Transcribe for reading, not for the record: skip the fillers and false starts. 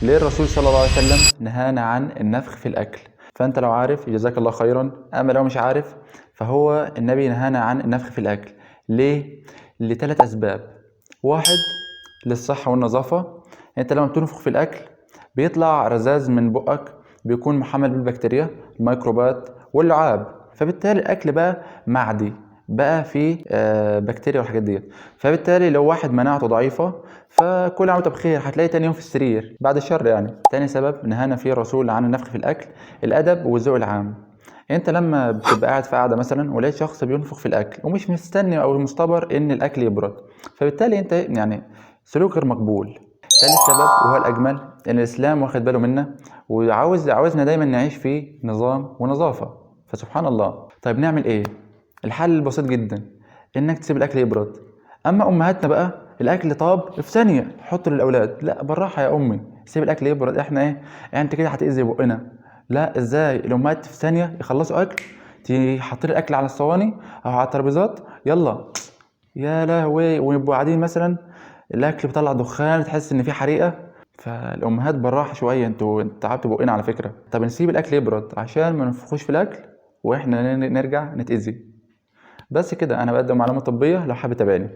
ليه الرسول صلى الله عليه وسلم نهانا عن النفخ في الأكل؟ فأنت لو عارف جزاك الله خيرا، أما لو مش عارف فهو النبي نهانا عن النفخ في الأكل. ليه؟ لثلاث أسباب. واحد، للصحة والنظافة. أنت لما بتنفخ في الأكل بيطلع رذاذ من بقك بيكون محمل بالبكتيريا، الميكروبات واللعاب، فبالتالي الأكل بقى معدي، بقى فيه بكتيريا والحاجات ديت. فبالتالي لو واحد مناعته ضعيفة فكل عام وانت بخير، هتلاقي تاني يوم في السرير بعد الشر يعني. تاني سبب نهانا فيه الرسول عن النفخ في الأكل، الأدب والذوق العام. انت لما بتبقى قاعد في قاعده مثلا ولقيت شخص بينفخ في الاكل ومش مستني او مستبر ان الاكل يبرد، فبالتالي انت يعني سلوك غير مقبول. ثالث سبب وهو الاجمل، ان الاسلام واخد باله منا وعاوزنا دايما نعيش في نظام ونظافه، فسبحان الله. طيب نعمل ايه؟ الحل البسيط جدا، انك تسيب الاكل يبرد. اما امهاتنا بقى الاكل طاب في ثانيه حطه للاولاد، لا بالراحه يا امي، سيب الاكل يبرد. احنا ايه يعني؟ انت كده هتاذي بقنا. لا، ازاي؟ الامهات في ثانيه يخلصوا اكل حاطين الاكل على الصواني او على الترابيزات، يلا يا لهوي، ويبقوا قاعدين مثلا الاكل بيطلع دخان تحس ان في حريقه. فالامهات بالراحه شويه، انتوا تعبتوا بقنا على فكره. طب نسيب الاكل يبرد عشان ما ننفخوش في الاكل واحنا نرجع نتاذي. بس كده، انا بقدم معلومات طبيه لو حابب تتابعني.